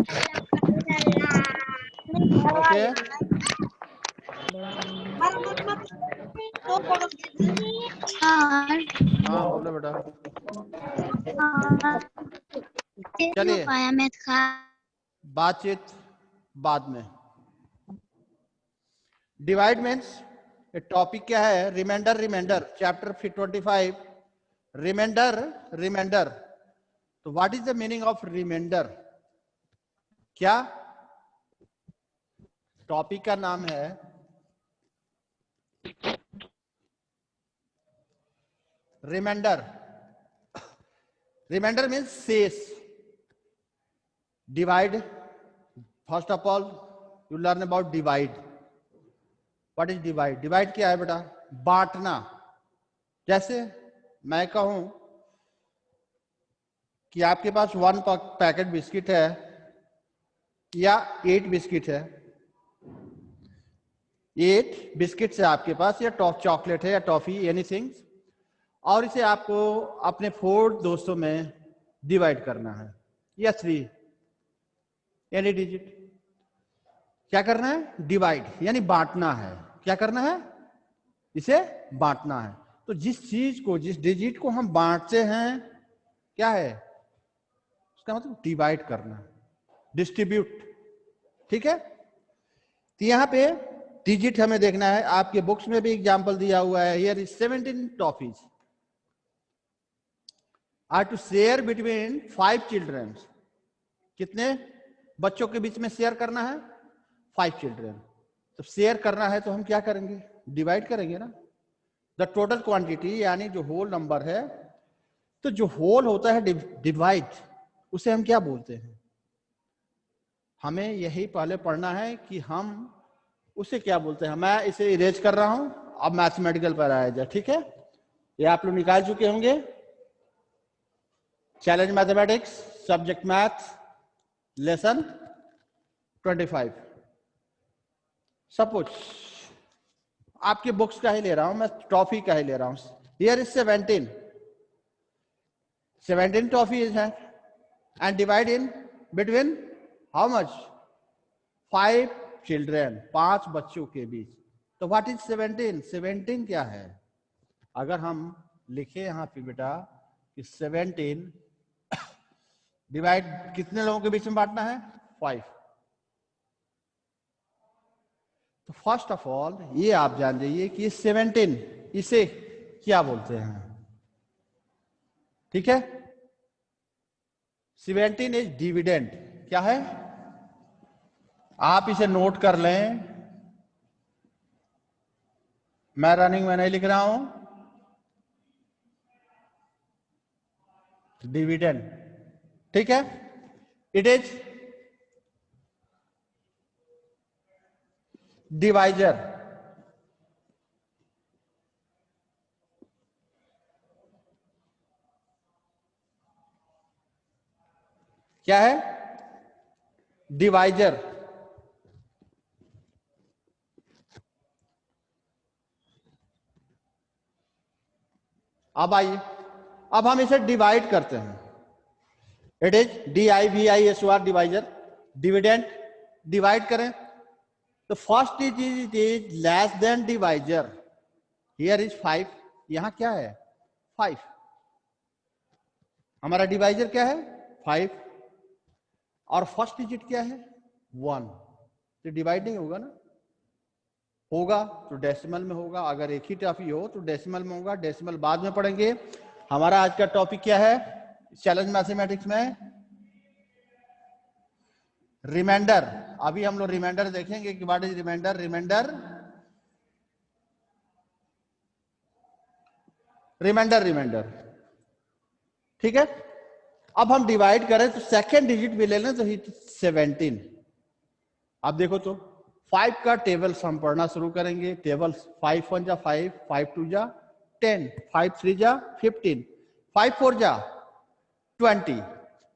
Okay हाँ बोलो बेटा। चलिए बातचीत बाद में। डिवाइड मीन्स टॉपिक क्या है? Reminder. Reminder chapter 25 reminder. Reminder तो what is the meaning of reminder? क्या टॉपिक का नाम है रिमाइंडर। रिमाइंडर मीन्स शेष। Divide, first of all you learn about divide. What is divide? Divide क्या है बेटा? बांटना। जैसे मैं कहूं कि आपके पास 1 पैकेट बिस्किट है या 8 बिस्किट है। 8 बिस्किट है आपके पास, या चॉकलेट है या टॉफी, एनीथिंग, और इसे आपको अपने 4 दोस्तों में डिवाइड करना है, या 3 एनी डिजिट। क्या करना है? डिवाइड यानी बांटना है। क्या करना है? इसे बांटना है। तो जिस चीज को, जिस डिजिट को हम बांटते हैं, क्या है उसका मतलब? डिवाइड करना, डिस्ट्रीब्यूट। ठीक है। तो यहां पे डिजिट हमें देखना है। आपके बुक्स में भी एग्जांपल दिया हुआ है। Here is 17 toffees are to share between 5 children. कितने बच्चों के बीच में शेयर करना है? 5 चिल्ड्रन। तो शेयर करना है तो हम क्या करेंगे? डिवाइड करेंगे ना। द टोटल क्वांटिटी यानी जो होल नंबर है, तो जो होल होता है डिवाइड, उसे हम क्या बोलते हैं? हमें यही पहले पढ़ना है कि हम उसे क्या बोलते हैं। मैं इसे इरेज कर रहा हूं, अब मैथमेटिकल पर आया जाए। ठीक है, ये आप लोग निकाल चुके होंगे। Challenge mathematics, subject math, lesson 25। Suppose आपके बुक्स का ही ले रहा हूं मैं, टॉफी का ही ले रहा हूं। हियर इज 17 टॉफीज है, and divide in between how much? 5 children, 5 बच्चों के बीच। तो व्हाट इज 17? 17 क्या है? अगर हम लिखे यहां पे बेटा कि 17 डिवाइड कितने लोगों के बीच में बांटना है? 5। तो फर्स्ट ऑफ ऑल ये आप जान जाइए कि 17 इसे क्या बोलते हैं। ठीक है, 17 इज डिविडेंड। क्या है? आप इसे नोट कर लें, मैं रनिंग में नहीं लिख रहा हूं। डिविडेंड, ठीक है। It is divisor. क्या है? डिवाइजर। अब आइए, अब हम इसे डिवाइड करते हैं। It is DIVISOR, divisor. Dividend divide करें तो first it is less than divisor. Here is 5, यहां क्या है? 5। हमारा डिवाइजर क्या है? 5, और फर्स्ट डिजिट क्या है? 1। तो डिवाइड नहीं होगा ना। होगा तो डेसिमल में होगा। अगर एक ही टॉपिक हो तो डेसिमल में होगा, डेसिमल बाद में पढ़ेंगे। हमारा आज का टॉपिक क्या है चैलेंज मैथमेटिक्स में? रिमाइंडर। अभी हम लोग रिमाइंडर देखेंगे कि what is reminder. Reminder, reminder, reminder. ठीक है। अब हम डिवाइड करें तो सेकेंड डिजिट भी ले लें तो 17। अब देखो तो 5 का टेबल हम पढ़ना शुरू करेंगे। टेबल 5 1 जा 5, 5 2 जा 10, 5 3 जा 15, 5 4 जा 20,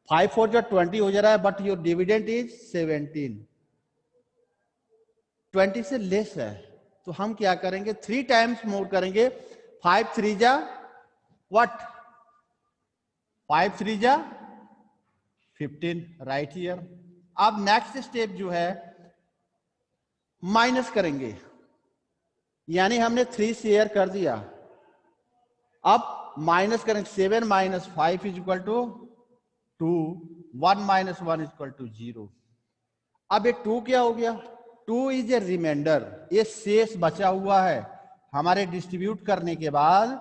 5 4 जा 20 हो जा रहा है, बट योर डिविडेंड इज 17। 20 से लेस है तो हम क्या करेंगे? 3 टाइम्स मोर करेंगे। 5 3 जा व्हाट? 5 3 जा 15, राइट हियर। अब नेक्स्ट स्टेप जो है माइनस करेंगे, यानी हमने 3 शेयर कर दिया, अब माइनस करेंगे। 7 minus 5 is equal to 2, 1 minus 1 is equal to 0। अब ये 2 क्या हो गया? 2 इज ए रिमाइंडर, ये शेष बचा हुआ है। हमारे डिस्ट्रीब्यूट करने के बाद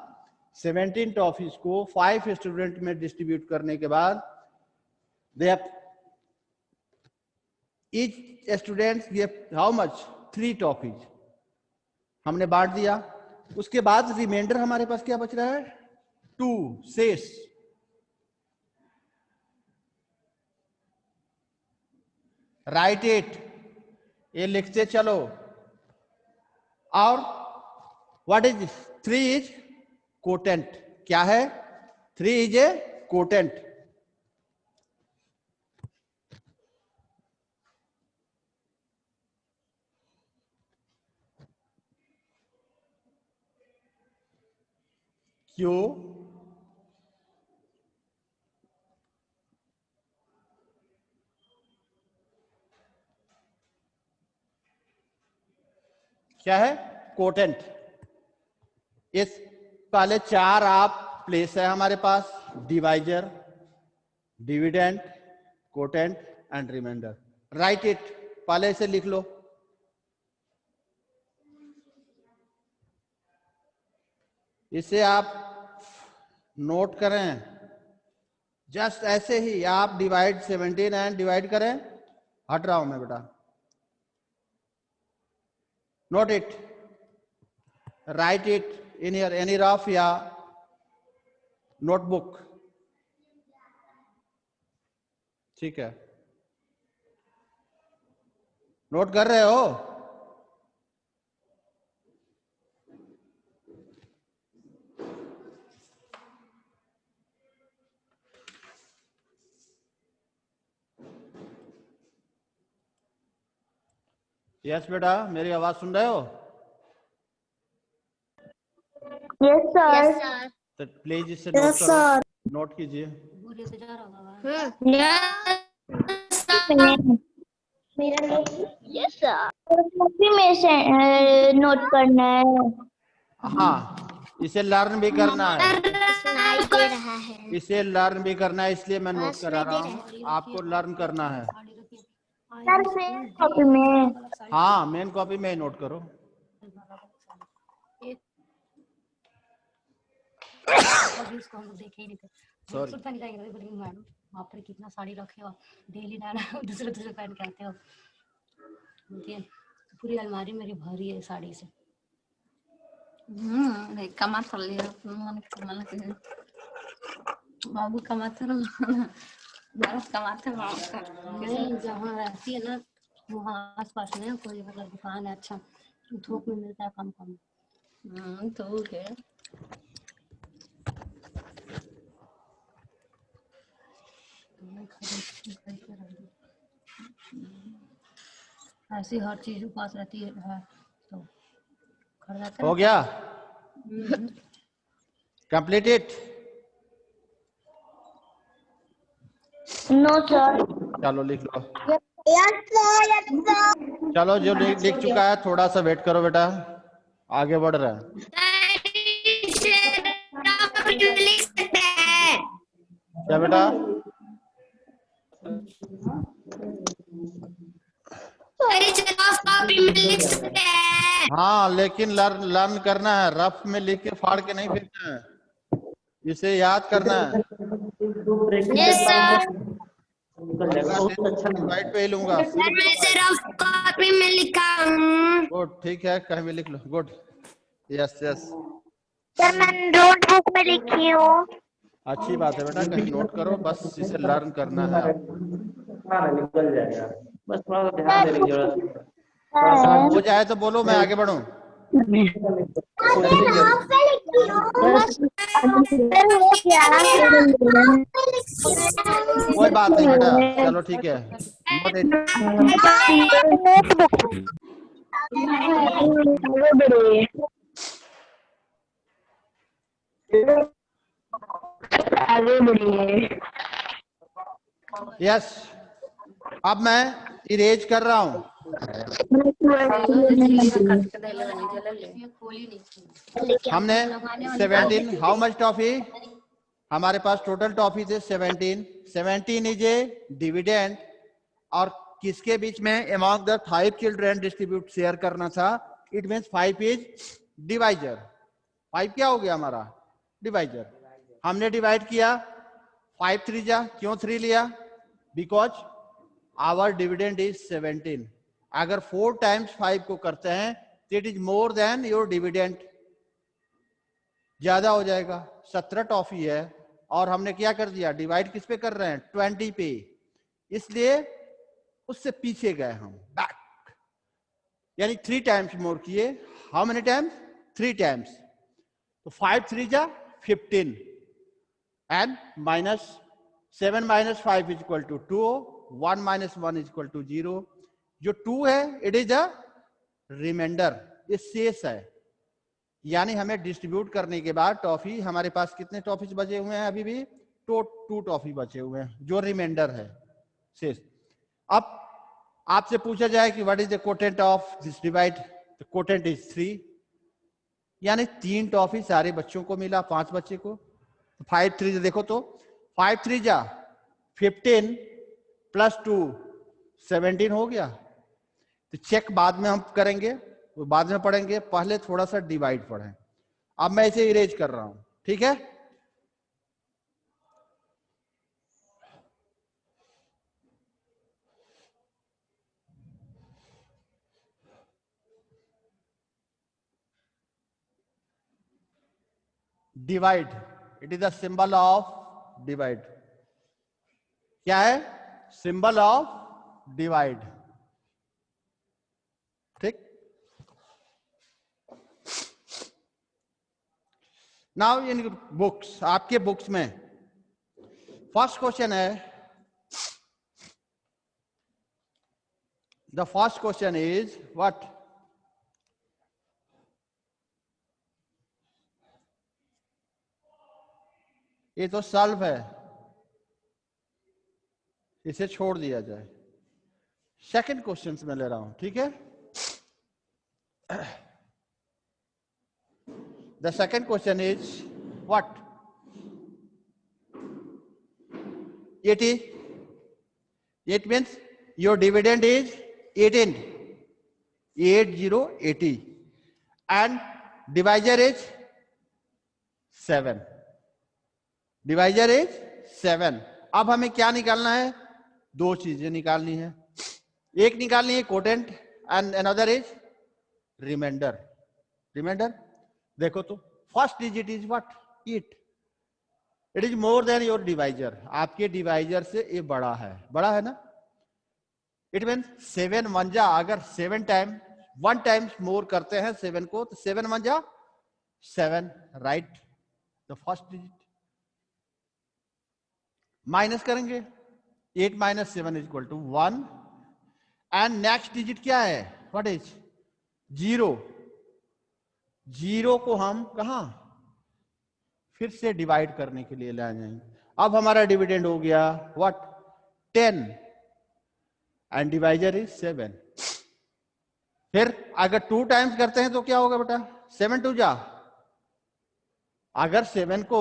17 टॉफीज को 5 स्टूडेंट में डिस्ट्रीब्यूट करने के बाद each students give how much? 3 toffees हमने बांट दिया। उसके बाद रिमाइंडर हमारे पास क्या बच रहा है? 2 शेष। राइट इट, ये लिखते चलो। और व्हाट इज 3 इज कोटेंट। क्या है? 3 इज ए कोटेंट। क्यों? क्या है? कोटेंट। इस पहले 4 आप प्लेस है हमारे पास, divisor, dividend, quotient and reminder. Write it, पहले से लिख लो। इसे आप नोट करें, जस्ट ऐसे ही आप डिवाइड 17 एंड डिवाइड करें। हट रहा हूं मैं बेटा। Note it, right it in your any rough या नोटबुक। ठीक है, नोट कर रहे हो? यस बेटा, मेरी आवाज सुन रहे हो? Yes sir. तो प्लीज इसे नोट करो, नोट कीजिए। यस सर, कॉपी में से नोट करना है। हाँ, इसे लर्न भी करना है, सुनाई दे रहा है। इसे लर्न भी करना है, इसलिए मैं नोट करा रहा हूँ। आपको लर्न करना है। सर मेन कॉपी में। हाँ, मेन कॉपी में ही नोट करो। सॉरी, मैडम वहाँ पर कितना साड़ी रखे हो, डेली नया दूसरे दूसरे पहन के आते हो। पूरी अलमारी मेरी भरी है साड़ी से। kamar terlihat mana babu kamar बारह कमाते नहीं, जहाँ रहती है ना वहाँ आस पास में कोई मतलब दुकान है अच्छा, थोक में मिलता है कम कम। तो है ऐसी हर चीज पास रहती है तो खरीदाते। हो गया? Complete it. No sir. चलो लिख लो। Yes sir. चलो, जो लिख चुका है थोड़ा सा वेट करो बेटा, आगे बढ़ रहा है। लिख सकते हैं क्या बेटा? कॉपी में लिख सकते हैं। हाँ, लेकिन लर्न करना है, रफ में लिख के फाड़ के नहीं फेंकना है, इसे याद करना है। Yes sir. राइट पे ही लूंगा। सर मैं इसे रफ कॉपी में लिखा हूँ। गुड, ठीक है, कहीं भी लिख लो। गुड, यस यस, सर मैं नोटबुक में लिखी हूँ। अच्छी बात है बेटा, कहीं नोट करो, बस इसे लर्न करना है आपको। निकल जाएगा, बस थोड़ा सा ध्यान देने की जरूरत है। हो जाए तो बोलो, मैं आगे बढ़ूं। कोई बात नहीं बेटा, चलो ठीक है। Note it. आगे बढ़िए। यस, अब मैं इरेज कर रहा हूं। हमने 17, हाउ मच टॉफी, हमारे पास टोटल टॉफी थे 17। 17 इज ए डिविडेंड, और किसके बीच में among the 5 children distribute share करना था। It means 5 is divisor. 5 क्या हो गया हमारा, डिवाइजर। हमने डिवाइड किया 5 3 जा, क्यों 3 लिया, बिकॉज आवर डिविडेंड इज 17। अगर 4 टाइम्स 5 को करते हैं तो it is more than your dividend, ज्यादा हो जाएगा। 17 टॉफी है और हमने क्या कर दिया, डिवाइड किस पे कर रहे हैं, 20 पे, इसलिए उससे पीछे गए हम, बैक, यानी 3 टाइम्स मोर किए। How many times, 3 times. तो 5 3 जा 15 and minus 7 minus 5 is equal to 2, 1 minus 1 is equal to 0। जो 2 है इट इज अ रिमाइंडर, ये शेष है, यानी हमें डिस्ट्रीब्यूट करने के बाद टॉफी, हमारे पास कितने टॉफीज बचे हुए हैं, अभी भी 2 टॉफी बचे हुए हैं, जो रिमाइंडर है, शेष। अब आपसे पूछा जाए कि what is the quotient of this divide, the quotient is 3, यानी 3 टॉफी सारे बच्चों को मिला, 5 बच्चे को। 5 3 देखो तो 5 3 जा 15 प्लस 2 17 हो गया। तो चेक बाद में हम करेंगे, वो बाद में पढ़ेंगे, पहले थोड़ा सा डिवाइड पढ़ें। अब मैं इसे इरेज कर रहा हूं, ठीक है। Divide, it is the symbol of divide. क्या है, सिंबल ऑफ डिवाइड, ठीक। नाउ इन बुक्स, आपके बुक्स में फर्स्ट क्वेश्चन है, the first question is what, ये तो सॉल्व है, इसे छोड़ दिया जाए। सेकंड क्वेश्चन में ले रहा हूं, ठीक है। The second question is what, 80, it means your dividend is 18, 80 and divisor is 7, divisor is 7। अब हमें क्या निकालना है, 2 चीजें निकालनी है, एक निकालनी है quotient and another is reminder. Reminder देखो तो first digit is what, it is more than your divisor, आपके डिवाइजर से ये बड़ा है, बड़ा है ना। इट मीन 7 1 जा, अगर 7 टाइम 1 टाइम्स मोर करते हैं 7 को, तो 7 1 जा 7, right. The first digit minus करेंगे, 8 minus 7 is equal to 1 and next digit क्या है, व्हाट इज 0। 0 को हम कहा फिर से डिवाइड करने के लिए ले जाएंगे। अब हमारा डिविडेंड हो गया व्हाट 10 एंड डिवाइजर इज 7। फिर अगर 2 टाइम्स करते हैं तो क्या होगा बेटा, 7 2 जा, अगर 7 को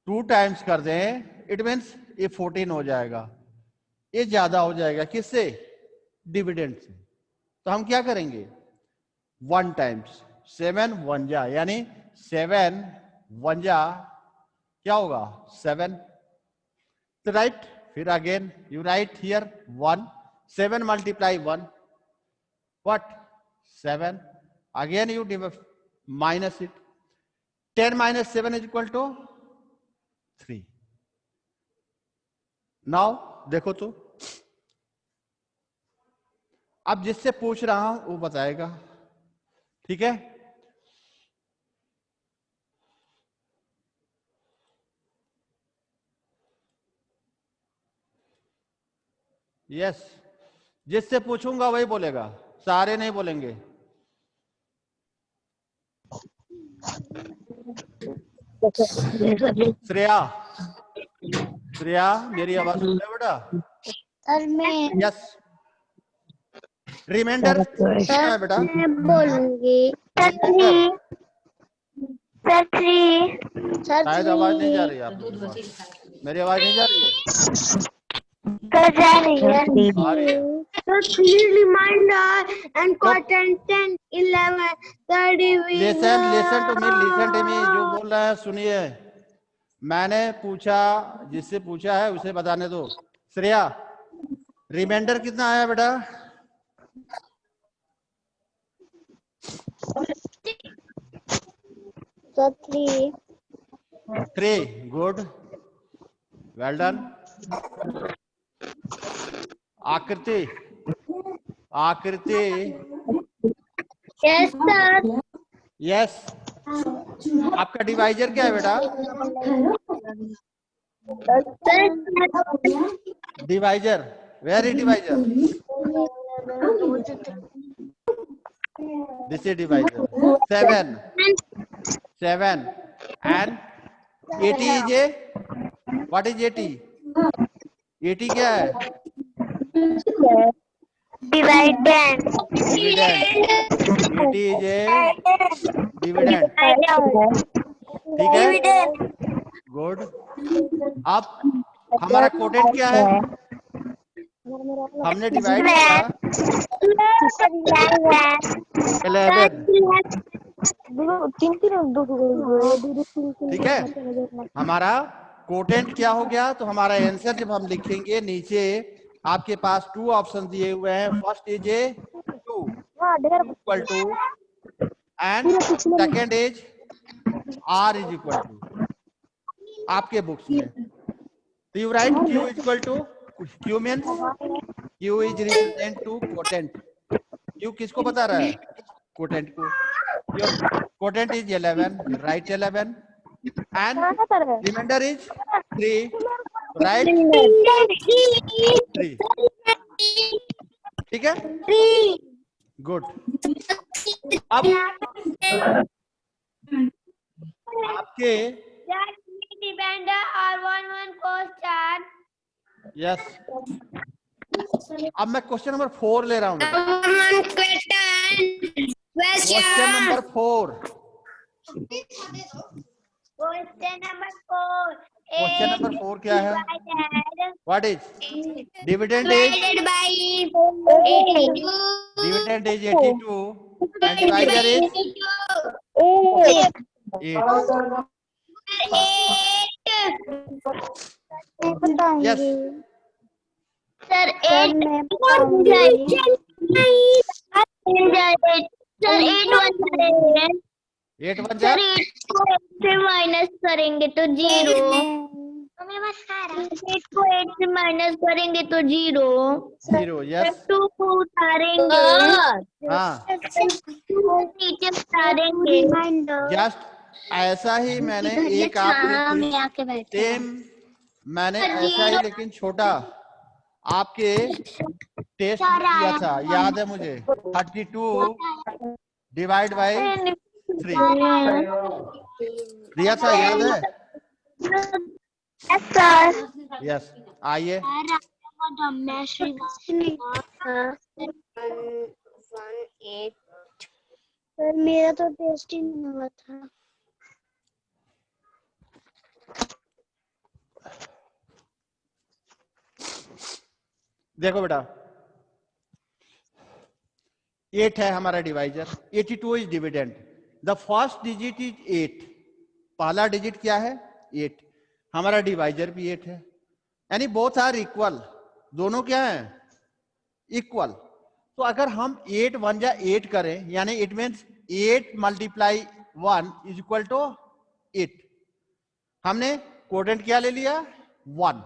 2 टाइम्स कर दें इट मीन्स ये 14 हो जाएगा, ये ज्यादा हो जाएगा किससे, डिविडेंड से। तो हम क्या करेंगे, 1 टाइम्स 7 1 जा, यानी 7 1 जा क्या होगा 7, तो राइट। फिर again you write here 1, 7 multiply 1 what 7, again you minus it, 10 minus 7 is equal to 3। Now देखो तो, अब जिससे पूछ रहा हूं वो बताएगा, ठीक है। यस, जिससे पूछूंगा वही बोलेगा, सारे नहीं बोलेंगे। श्रेया, श्रेया मेरी आवाज सुन रहे हो बेटा, सर मैं यस रिमाइंडर कितना है बेटा? बोलूंगी रिमाइंडर सर 3 सर शायद आवाज नहीं जा रही है आप दूध लोगों बची को। दिखाई। मेरी आवाज नहीं जा रही है? सर जा रही है आ रही है। सर 3 रिमाइंडर एंड तो क्वार्टर 10 11 30 लिसन टू मी जो बोल रहा है सुनिए। मैंने पूछा, जिससे पूछा है उसे बताने दो। श्रेया रिमाइंडर कितना आया बेटा? Sir 3 3 good well done. आकृति यस सर यस आपका डिवाइजर क्या है बेटा? Divisor very divisor this is divisor 7 and 80 is a what is 80 क्या है? Dividend dividend 80 is a dividend ठीक है गुड। अब हमारा कोटेंट क्या है? हमने डिवाइड किया 11 ठीक है। हमारा कोटेंट क्या हो गया? तो हमारा आंसर जब हम लिखेंगे नीचे आपके पास 2 ऑप्शन दिए हुए हैं। First is A 2 equal to and second is R is equal to आपके बुक्स में। तो you write Q equal to Q means Q is represent to quotient. Q किसको बता रहा है? कोटेंट को। Your quotient is 11 you write 11 and reminder is 3 right 3 ठीक है गुड। अब आपके डिपेंडर और 1 क्वेश्चन यस अब मैं क्वेश्चन नंबर 4 ले रहा हूँ बेटा। क्वेश्चन नंबर 4 क्वेश्चन नंबर 4 क्या है? What is dividend is 82 and divisor is 8 yes sir 8 8 1 sir 8 को 8 से माइनस करेंगे तो 0 8 को 8 से माइनस करेंगे तो 0 यस 2 को उतारेंगे हाँ 2 नीचे उतारेंगे जस्ट ऐसा ही मैंने एक आपके सेम मैंने ऐसा ही लेकिन छोटा आपके टेस्ट में किया था याद है मुझे 32 डिवाइड बाई 3 दिया था याद है? यस आइए सर मेरा तो टेस्ट ही नहीं हुआ था। देखो बेटा 8 है हमारा divisor 82 is dividend the first digit is 8 पहला डिजिट क्या है 8 हमारा डिवाइजर भी 8 है यानी बोथ आर इक्वल दोनों क्या है इक्वल। तो अगर हम 8 1 जा 8 करें यानी it means 8 multiply 1 is equal to 8 हमने कोटेंट क्या ले लिया 1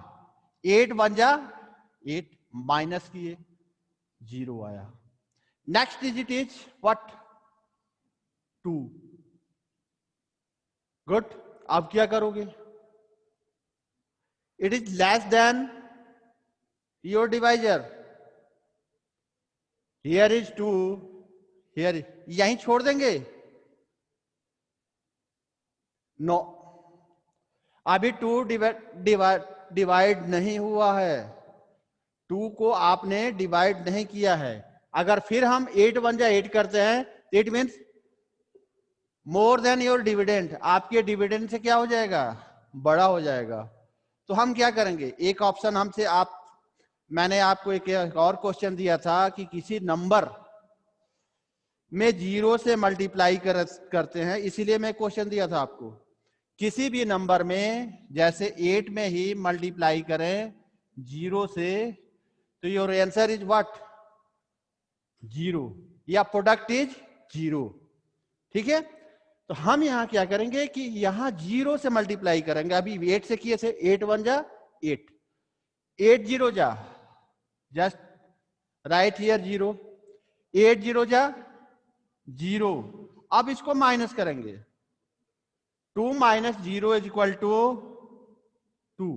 8 1 जा 8 माइनस किए 0 आया। Next digit is what 2 good. अब क्या करोगे it is less than your divisor here is 2 here यहीं छोड़ देंगे नो अभी 2 डिवाइड नहीं हुआ है 2 को आपने डिवाइड नहीं किया है। अगर फिर हम 8 1 जा 8 करते हैं, it means more than your dividend, आपके डिविडेंड से क्या हो जाएगा, बड़ा हो जाएगा। तो हम क्या करेंगे, एक ऑप्शन हमसे मैंने आपको एक और क्वेश्चन दिया था कि किसी नंबर में 0 से मल्टीप्लाई करते हैं, इसीलिए मैं क्वेश्चन दिया था आपको। किसी भी नंबर में जैसे 8 में ही मल्टीप्लाई करें 0 से, तो योर आंसर इज व्हाट, 0, या प्रोडक्ट इज 0। ठीक है, तो हम यहां क्या करेंगे कि यहां 0 से मल्टीप्लाई करेंगे। अभी 8 से किए थे, 8 1 जा 8, 8 0 जा, जस्ट राइट हियर 0, 8 0 जा 0। अब इसको माइनस करेंगे, 2 माइनस 0 इज इक्वल टू 2।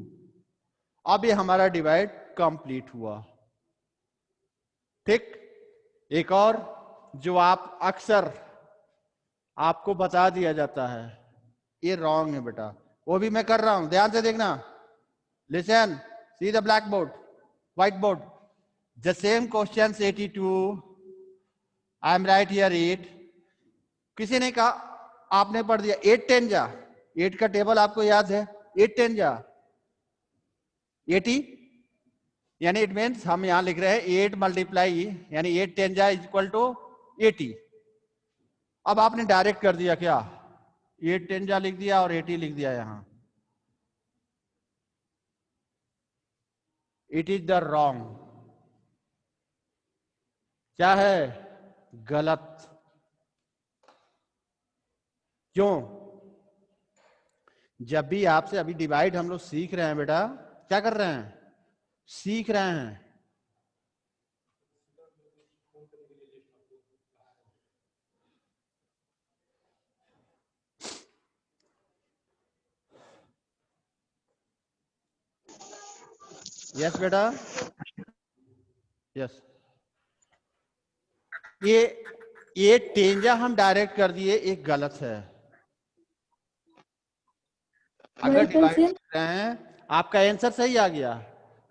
अब ये हमारा डिवाइड कंप्लीट हुआ। ठीक, एक और जो आप अक्सर आपको बता दिया जाता है, ये रॉन्ग है बेटा, वो भी मैं कर रहा हूं, ध्यान से देखना। Listen, see the black board, white board, the same question 82, I am right here 8। किसी ने कहा, आपने पढ़ दिया 8 10 जा, 8 का टेबल आपको याद है, 8 10 जा 80, यानी इट मीन्स हम यहां लिख रहे हैं 8 मल्टीप्लाई, यानी 8 10 जा इज इक्वल टू 80। अब आपने डायरेक्ट कर दिया क्या, 8 10 जा लिख दिया और 80 लिख दिया यहां। इट इज द रॉन्ग, क्या है, गलत। क्यों, जब भी आपसे अभी डिवाइड हम लोग सीख रहे हैं बेटा, क्या कर रहे हैं, सीख रहे हैं। यस बेटा, यस। ये टेंजा हम डायरेक्ट कर दिए, एक गलत है। अगर डिवाइड कर रहे हैं, आपका आंसर सही आ गया,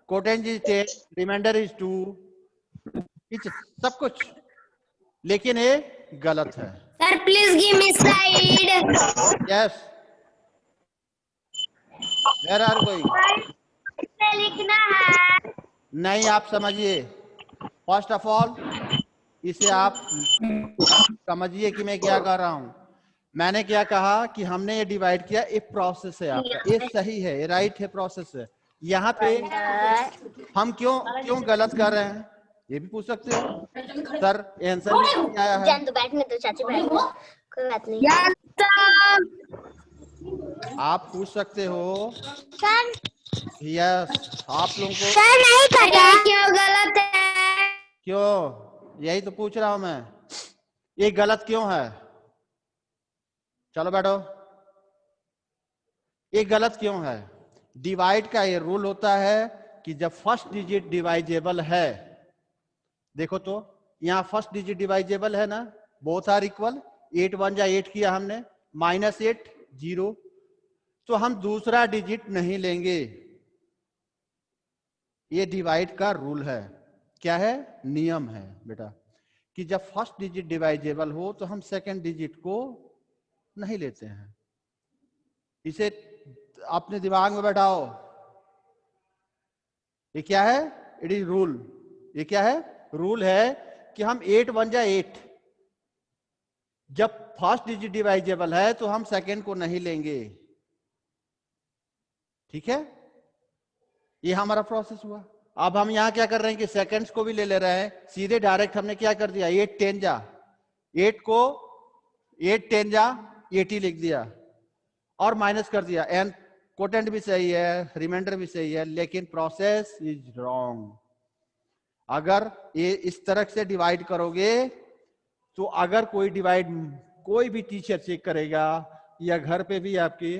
कोटेंज इज 10, रिमाइंडर इज 2, सब कुछ, लेकिन ये गलत है। Sir please give me slide. Yes, where are going, लिखना है। नहीं, आप समझिए, फर्स्ट ऑफ ऑल इसे आप समझिए कि मैं क्या कर रहा हूं। मैंने क्या कहा कि हमने ये डिवाइड किया, एक प्रोसेस है आपका, ये सही है, ये राइट है, प्रोसेस है। यहाँ पे हम क्यों गलत कर रहे हैं, ये भी पूछ सकते हो। सर आंसर भी नहीं आया है, जान तो बैठने दो, चाची बैठ, कोई बात नहीं। आप पूछ सकते हो। सर यस, आप लोगों को सर नहीं पता क्यों गलत है। क्यों, यही तो पूछ रहा हूं मैं, ये गलत क्यों है। चलो बैठो, ये गलत क्यों है। डिवाइड का ये रूल होता है कि जब फर्स्ट डिजिट डिवाइजेबल है, देखो तो यहाँ फर्स्ट डिजिट डिवाइजेबल है ना, बोथ आर इक्वल, 8 1 जा 8 किया हमने, -8 0, तो हम दूसरा डिजिट नहीं लेंगे। ये डिवाइड का रूल है, क्या है, नियम है बेटा, कि जब फर्स्ट डिजिट डिवाइजेबल हो तो हम सेकंड डिजिट को नहीं लेते हैं। इसे अपने दिमाग में बैठाओ, ये क्या है, इट इज रूल। ये क्या है, रूल है कि हम 8 1 जा 8, जब फर्स्ट डिजिट डिवाइजेबल है तो हम सेकंड को नहीं लेंगे। ठीक है, ये हमारा प्रोसेस हुआ। अब हम यहां क्या कर रहे हैं कि सेकंड्स को भी ले रहे हैं, सीधे डायरेक्ट हमने क्या कर दिया, 8 10 जा 8 को 8 10 जा 80 लिख दिया और माइनस कर दिया। एंड कोटेंट भी सही है, रिमाइंडर भी सही है, लेकिन प्रोसेस इज रॉन्ग। अगर ये इस तरह से डिवाइड करोगे तो अगर कोई भी टीचर चेक करेगा या घर पे भी आपके,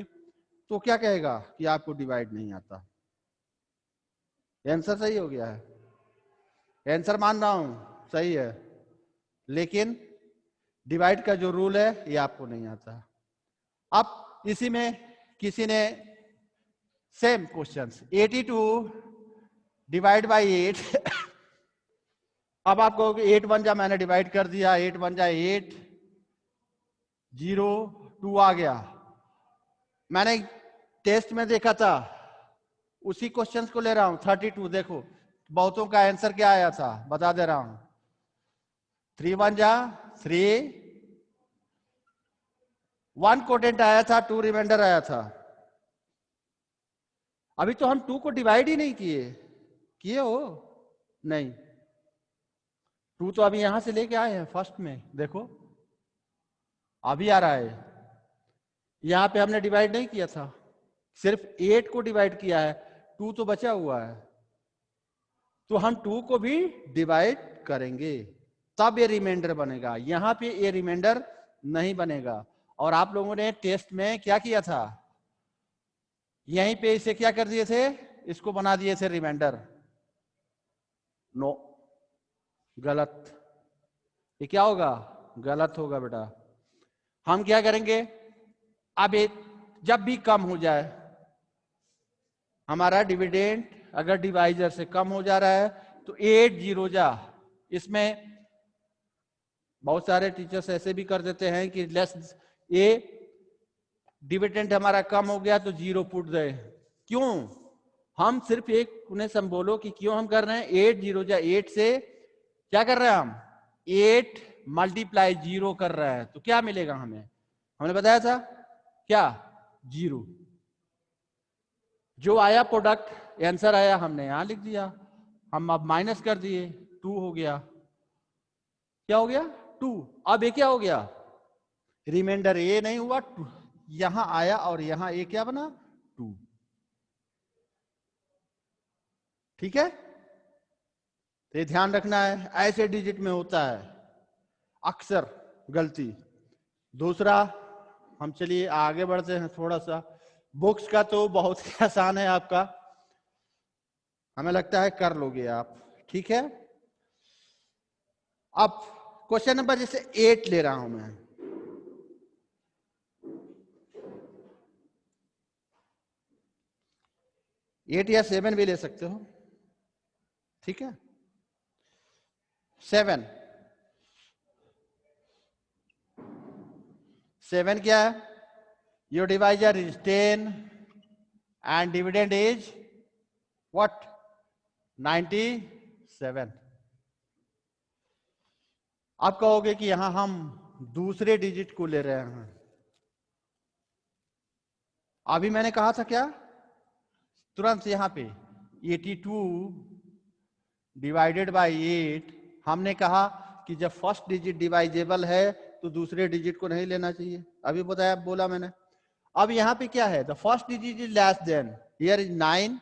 तो क्या कहेगा कि आपको डिवाइड नहीं आता। आंसर सही हो गया है, आंसर मान रहा हूं सही है, लेकिन डिवाइड का जो रूल है ये आपको नहीं आता। अब इसी में किसी ने सेम क्वेश्चंस 82 डिवाइड बाई 8 अब आप कहोगे 8 1 जा मैंने डिवाइड कर दिया, 8 1 जा 8, 0 2 आ गया। मैंने टेस्ट में देखा था, उसी क्वेश्चंस को ले रहा हूं। 32 देखो बहुतों का आंसर क्या आया था, बता दे रहा हूं। 3 1 जा 3, 1 कोटेंट आया था, 2 रिमाइंडर आया था। अभी तो हम 2 को डिवाइड ही नहीं किए हो नहीं, 2 तो अभी यहां से लेके आए हैं फर्स्ट में, देखो अभी आ रहा है। यहां पे हमने डिवाइड नहीं किया था, सिर्फ 8 को डिवाइड किया है, 2 तो बचा हुआ है, तो हम 2 को भी डिवाइड करेंगे तब ये रिमाइंडर बनेगा। यहां पे ये रिमाइंडर नहीं बनेगा। और आप लोगों ने टेस्ट में क्या किया था, यहीं पे इसे क्या कर दिए थे, इसको बना दिए थे रिमाइंडर। नो, गलत। ये क्या होगा, गलत होगा बेटा। हम क्या करेंगे, अब जब भी कम हो जाए हमारा डिविडेंड, अगर डिवाइजर से कम हो जा रहा है तो 8 0 जा, इसमें बहुत सारे टीचर्स ऐसे भी कर देते हैं कि लेस ये डिविडेंड हमारा कम हो गया तो 0 पुट दे। क्यों, हम सिर्फ एक उन्हें संबोलो कि क्यों हम कर रहे हैं। 8 0 जा 8 से क्या कर रहे हैं हम, 8 मल्टीप्लाई 0 कर रहे हैं, तो क्या मिलेगा हमें, हमने बताया था क्या, 0। जो आया प्रोडक्ट आंसर आया हमने यहां लिख दिया, हम अब माइनस कर दिए, 2 हो गया। क्या हो गया, 2। अब ये क्या हो गया, रिमाइंडर ये नहीं हुआ, यहां आया और यहां ये क्या बना, 2। ठीक है, तो ये ध्यान रखना है, ऐसे डिजिट में होता है अक्सर गलती। दूसरा, हम चलिए आगे बढ़ते हैं थोड़ा सा। बुक्स का तो बहुत ही आसान है आपका, हमें लगता है कर लोगे आप, ठीक है। अब क्वेश्चन नंबर जैसे 8 ले रहा हूं मैं, एट या 7 भी ले सकते हो, ठीक है। 7 क्या है, your divisor is 10 and dividend is what, 97। आप कहोगे कि यहां हम दूसरे डिजिट को ले रहे हैं। अभी मैंने कहा था क्या, तुरंत यहां पे 82 डिवाइडेड बाय 8, हमने कहा कि जब फर्स्ट डिजिट डिवाइजेबल है तो दूसरे डिजिट को नहीं लेना चाहिए, अभी बताया, बोला मैंने। अब यहां पे क्या है, the first digit is less than, here is 9,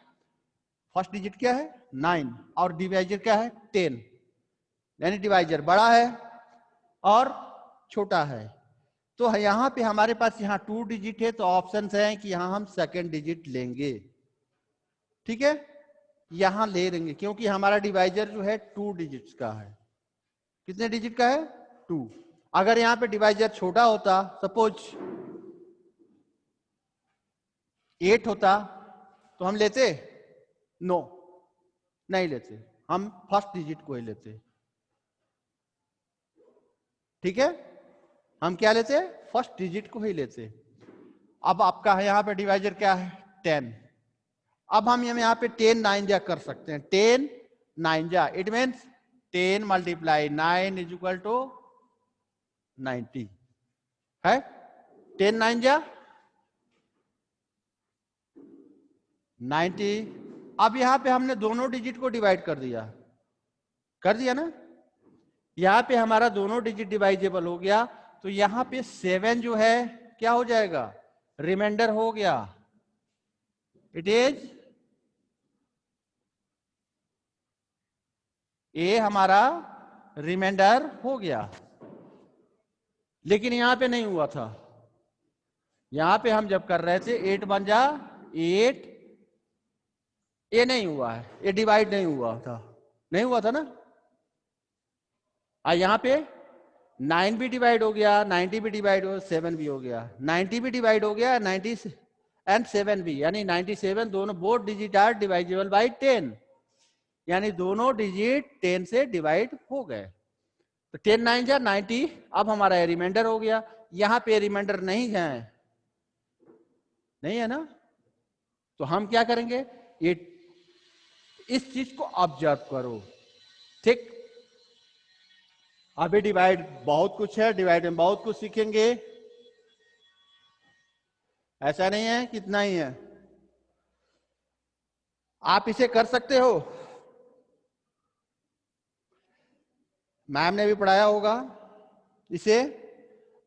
first digit क्या है 9 और डिवाइजर क्या है 10, यानी डिवाइजर बड़ा है और छोटा है। तो यहां पे हमारे पास यहाँ 2 डिजिट है, तो ऑप्शन है कि यहां हम सेकेंड डिजिट लेंगे, ठीक है, यहां ले लेंगे, क्योंकि हमारा डिवाइजर जो है 2 डिजिट्स का है। कितने डिजिट का है, 2। अगर यहां पे डिवाइजर छोटा होता, सपोज 8 होता, तो हम लेते, नो नहीं लेते, हम फर्स्ट डिजिट को ही लेते, ठीक है, हम क्या लेते, फर्स्ट डिजिट को ही लेते। अब आपका यहां पे डिवाइजर क्या है 10, अब हम यहां पे 10 9 जा कर सकते हैं, 10 9 जा, it means 10 multiply 9 is equal to 90 है, 10 9 जा 90। अब यहां पे हमने दोनों डिजिट को डिवाइड कर दिया ना, यहां पे हमारा दोनों डिजिट डिवाइजेबल हो गया, तो यहां पे 7 जो है क्या हो जाएगा, रिमाइंडर हो गया, इट इज ए, हमारा रिमाइंडर हो गया। लेकिन यहां पे नहीं हुआ था, यहां पे हम जब कर रहे थे 8 1 जा 8, ये नहीं हुआ है, ये डिवाइड नहीं हुआ था ना। यहां पे 9 भी डिवाइड हो गया, 90 भी डिवाइड हो, 7 भी हो गया, 90 भी डिवाइड हो गया, 90 एंड 7 भी, यानी 97 दोनों both digit are divisible by 10। यानी दोनों डिजिट 10 से डिवाइड हो गए। तो 10 9 जा 90, अब हमारा रिमाइंडर हो गया। यहां पे रिमाइंडर नहीं है, नहीं है ना, तो हम क्या करेंगे, ये इस चीज को ऑब्जर्व करो, ठीक। अभी डिवाइड बहुत कुछ है, डिवाइड में बहुत कुछ सीखेंगे, ऐसा नहीं है कितना ही है। आप इसे कर सकते हो, मैम ने भी पढ़ाया होगा इसे,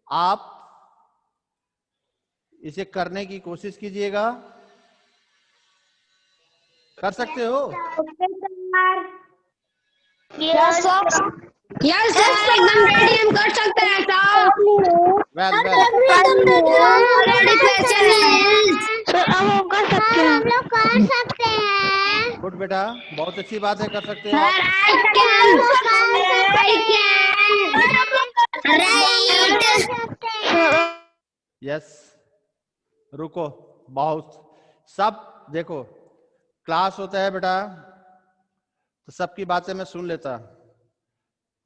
आप इसे करने की कोशिश कीजिएगा, कर सकते हो। यस सर, यस सर, एकदम रेडी, हम कर सकते हैं sir. Well well, already question is, हम लोग कर सकते हैं। गुड बेटा, बहुत अच्छी बात है, कर सकते हो आप। Sir I can write. Yes, रुको, बहुत सब देखो, क्लास होता है बेटा तो सबकी बातें मैं सुन लेता।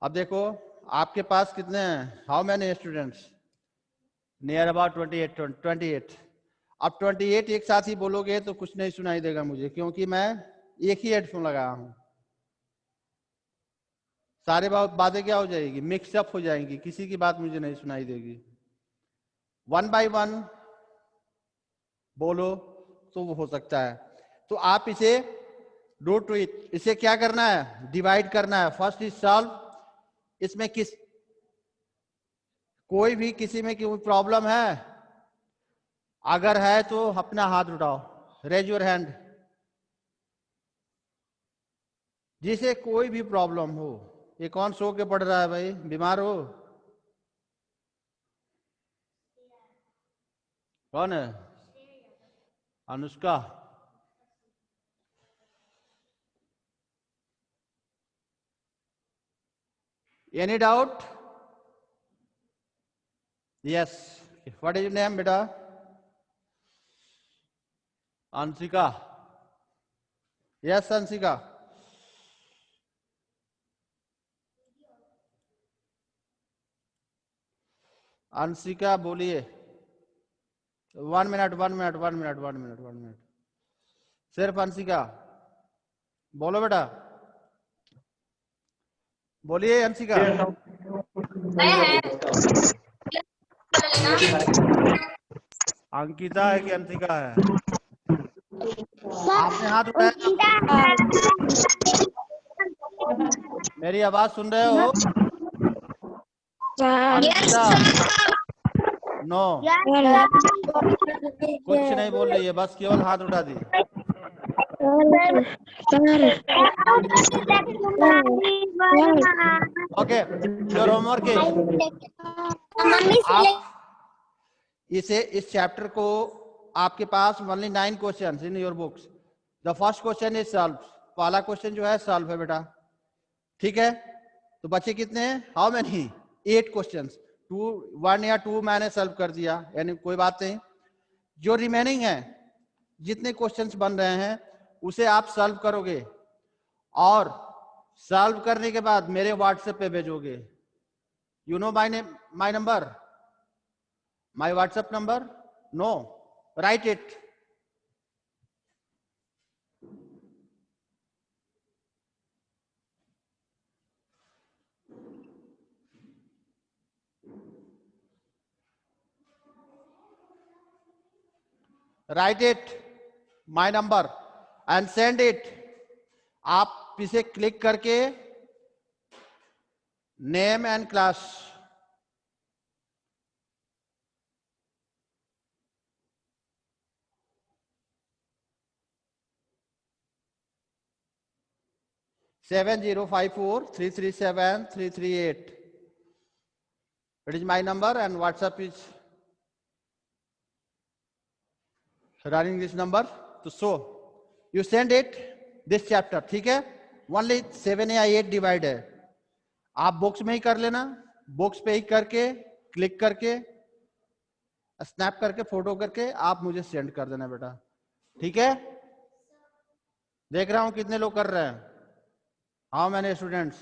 अब देखो आपके पास कितने हैं, how many students, near about 28। अब 28 एक साथ ही बोलोगे तो कुछ नहीं सुनाई देगा मुझे, क्योंकि मैं एक ही हेडफोन लगाया हूं। सारे बातें क्या हो जाएगी, मिक्सअप हो जाएंगी, किसी की बात मुझे नहीं सुनाई देगी। 1 by 1 बोलो तो वो हो सकता है। तो आप इसे डू टू इट, इसे क्या करना है, डिवाइड करना है। First is solve. इसमें कोई भी किसी में कोई प्रॉब्लम है, अगर है तो अपना हाथ उठाओ, रेज योर हैंड। जिसे कोई भी प्रॉब्लम हो। ये कौन सो के पढ़ रहा है भाई, बीमार हो, कौन है, Anushka. Any doubt? Yes, what is your name बेटा? अंशिका। यस अंशिका। अंशिका बोलिए। 1 मिनट, सिर्फ अंशिका बोलो बेटा, बोलिए अंशिका। अंकिता है कि अंशिका है? आपने हाथ उठाया, मेरी आवाज सुन रहे हो? अंकिता नो, कुछ नहीं बोल रही है, बस केवल हाथ उठा दी। ओके, योर होमवर्क इज, आप इसे, इस चैप्टर को, आपके पास only 9 questions in your books. The first question is solve. पहला क्वेश्चन जो है सॉल्व है बेटा, ठीक है। तो बच्चे कितने हैं, हाउ मेनी, 8 क्वेश्चंस। 1 या 2 मैंने सॉल्व कर दिया, यानी कोई बात नहीं। जो रिमेनिंग है, जितने क्वेश्चंस बन रहे हैं उसे आप सॉल्व करोगे, और सॉल्व करने के बाद मेरे व्हाट्सएप पे भेजोगे। You know my number, my WhatsApp number? No, write it. Write it, my number, and send it. आप इसे क्लिक करके name and class, seven 054337338. It is my number and WhatsApp is running this number. So you send it this chapter, ठीक है। Only 7 या 8 divide है, आप box में ही कर लेना, बॉक्स पे ही करके क्लिक करके स्नैप करके फोटो करके आप मुझे सेंड कर देना बेटा, ठीक है। देख रहा हूं कितने लोग कर रहे हैं। How many students?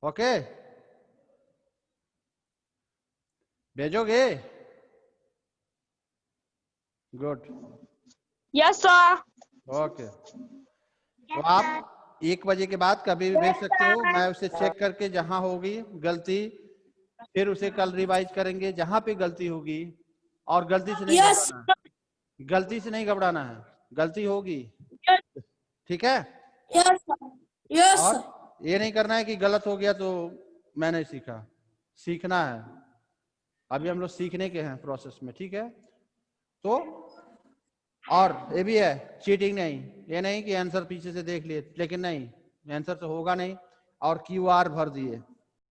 ओके, भेजोगे? Good, yes sir. ओके। तो आप 1 बजे के बाद कभी भी भेज सकते हो, मैं उसे चेक करके जहां होगी गलती फिर उसे कल रिवाइज करेंगे जहां पे गलती होगी। और गलती से नहीं घबराना है, गलती से नहीं घबराना है, गलती होगी, ठीक है? यस और ये नहीं करना है कि गलत हो गया तो मैं नहीं सीखा, सीखना है। अभी हम लोग सीखने के हैं प्रोसेस में, ठीक है? तो और ये भी है, चीटिंग नहीं, ये नहीं कि आंसर पीछे से देख लिए, लेकिन नहीं, आंसर तो होगा नहीं और क्यूआर भर दिए।